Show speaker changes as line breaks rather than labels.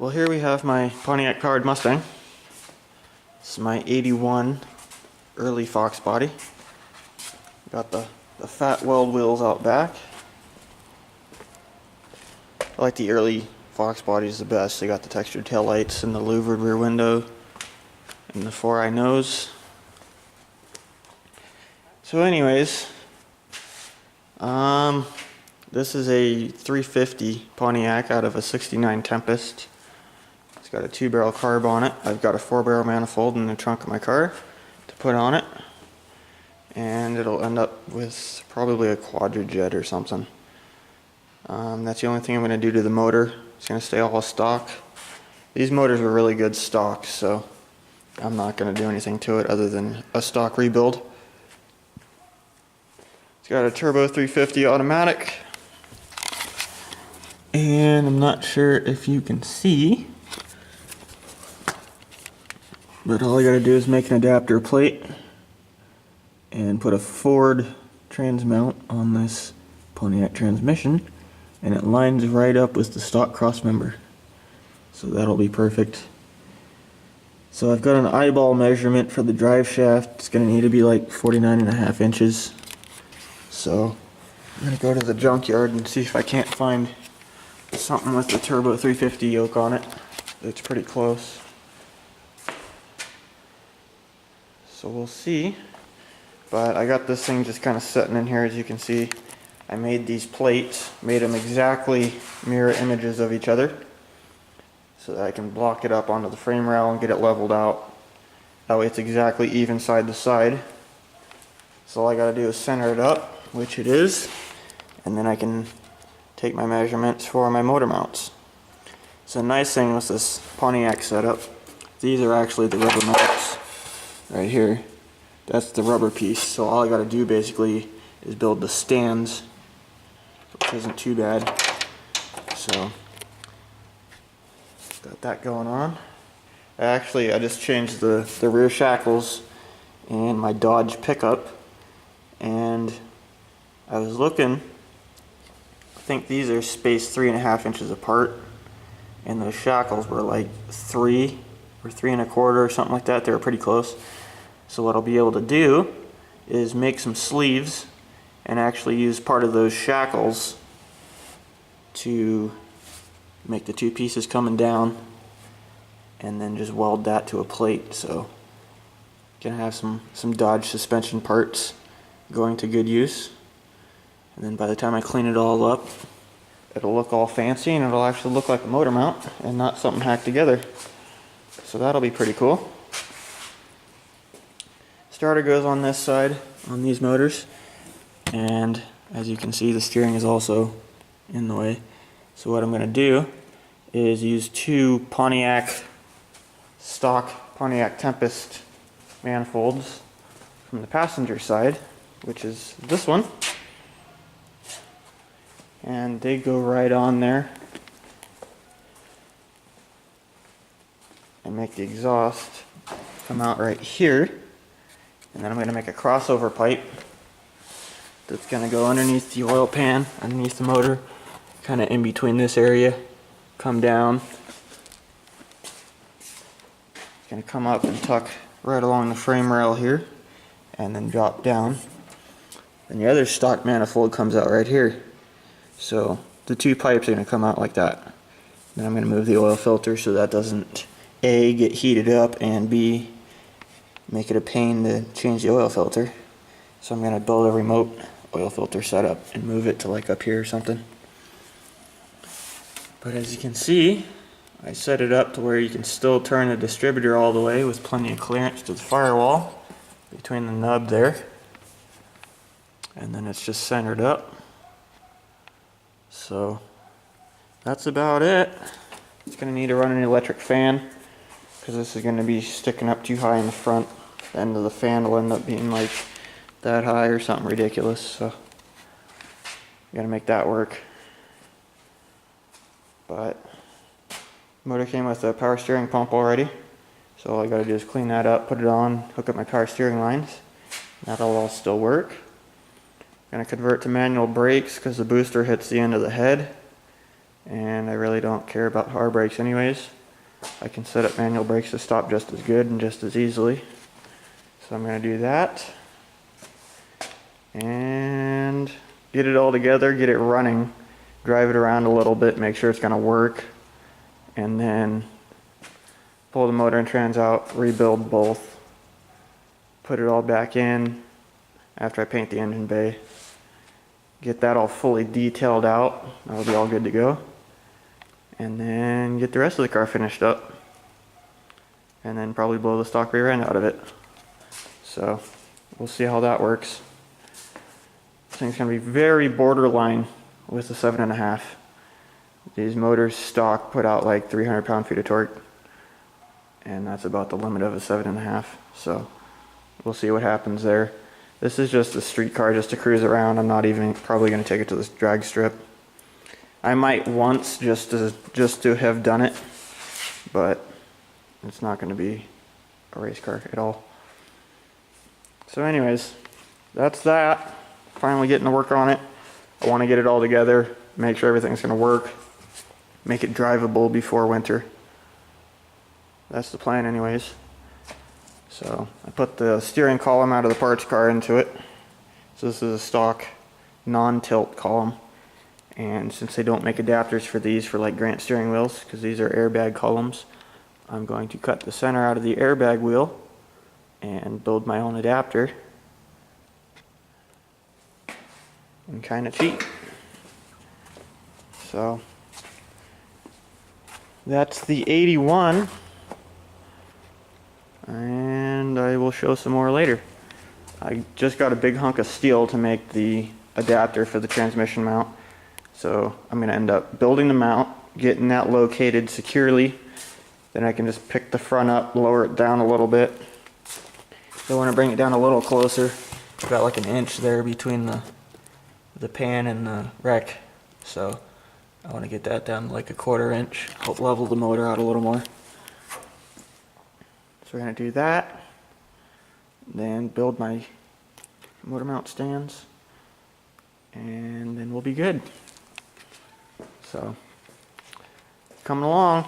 Well, here we have my Pontiac-powered Mustang. This is my 81 early Fox body. Got the fat weld wheels out back. I like the early Fox bodies the best. They got the textured tail lights and the louvered rear window and the 4-eye nose. So anyways, this is a 350 Pontiac out of a 69 Tempest. It's got a 2-barrel carb on it. I've got a 4-barrel manifold in the trunk of my car to put on it. And it'll end up with probably a quadrijet or something. That's the only thing I'm going to do to the motor. It's going to stay all stock. These motors are really good stock, so I'm not going to do anything to it other than a stock rebuild. It's got a turbo 350 automatic. And I'm not sure if you can see, but all I got to do is make an adapter plate and put a Ford trans mount on this Pontiac transmission, and it lines right up with the stock cross member, so that'll be perfect. So I've got an eyeball measurement for the drive shaft. It's going to need to be like 49.5 inches. So I'm going to go to the junkyard and see if I can't find something with the turbo 350 yoke on it. It's pretty close, so we'll see. But I got this thing just kind of sitting in here. As you can see, I made these plates, made them exactly mirror images of each other so that I can block it up onto the frame rail and get it leveled out. That way it's exactly even side to side. So all I got to do is center it up, which it is, and then I can take my measurements for my motor mounts. So the nice thing with this Pontiac setup, these are actually the rubber mounts right here. That's the rubber piece, so all I got to do basically is build the stands, which isn't too bad. So got that going on. Actually, I just changed the rear shackles in my Dodge pickup, and I was looking, I think these are spaced 3.5 inches apart, and the shackles were like 3 or 3 1/4 or something like that. They were pretty close. So what I'll be able to do is make some sleeves and actually use part of those shackles to make the two pieces coming down, and then just weld that to a plate. So gonna have some Dodge suspension parts going to good use, and then by the time I clean it all up, it'll look all fancy and it'll actually look like a motor mount and not something hacked together. So that'll be pretty cool. Starter goes on this side on these motors, and as you can see, the steering is also in the way. So what I'm going to do is use 2 stock Pontiac Tempest manifolds from the passenger side, which is this one, and they go right on there and make the exhaust come out right here. And then I'm going to make a crossover pipe that's going to go underneath the oil pan, underneath the motor, kind of in between this area, come down. It's going to come up and tuck right along the frame rail here, and then drop down. And the other stock manifold comes out right here. So the 2 pipes are going to come out like that. Then I'm going to move the oil filter so that doesn't A, get heated up, and B, make it a pain to change the oil filter. So I'm going to build a remote oil filter setup and move it to like up here or something. But as you can see, I set it up to where you can still turn the distributor all the way with plenty of clearance to the firewall between the nub there. And then it's just centered up. So that's about it. It's going to need to run an electric fan, because this is going to be sticking up too high in the front. The end of the fan will end up being like that high or something ridiculous, so gotta make that work. But motor came with a power steering pump already, so all I gotta do is clean that up, put it on, hook up my power steering lines. That'll all still work. Gonna convert to manual brakes because the booster hits the end of the head. and I really don't care about power brakes anyways. I can set up manual brakes to stop just as good and just as easily. So I'm going to do that and get it all together, get it running, drive it around a little bit, make sure it's going to work, and then pull the motor and trans out, rebuild both, put it all back in after I paint the engine bay, get that all fully detailed out, that'll be all good to go, and then get the rest of the car finished up, and then probably blow the stock rear end out of it. So we'll see how that works. This thing's going to be very borderline with the 7.5. These motors stock put out like 300 pound-feet of torque, and that's about the limit of a 7.5. So we'll see what happens there. This is just a street car just to cruise around. I'm not even probably going to take it to this drag strip. I might once just to have done it, but it's not going to be a race car at all. So anyways, that's that. Finally getting to work on it. I want to get it all together, make sure everything's going to work, make it drivable before winter. That's the plan anyways. So I put the steering column out of the parts car into it. So this is a stock non-tilt column. And since they don't make adapters for these for like Grant steering wheels, because these are airbag columns, I'm going to cut the center out of the airbag wheel and build my own adapter and kind of cheat. So that's the 81, and I will show some more later. I just got a big hunk of steel to make the adapter for the transmission mount, so I'm going to end up building the mount, getting that located securely, then I can just pick the front up, lower it down a little bit. I want to bring it down a little closer. I've got like an inch there between the pan and the wreck, so I want to get that down like a 1/4 inch, help level the motor out a little more. So we're going to do that, then build my motor mount stands, and then we'll be good. So coming along.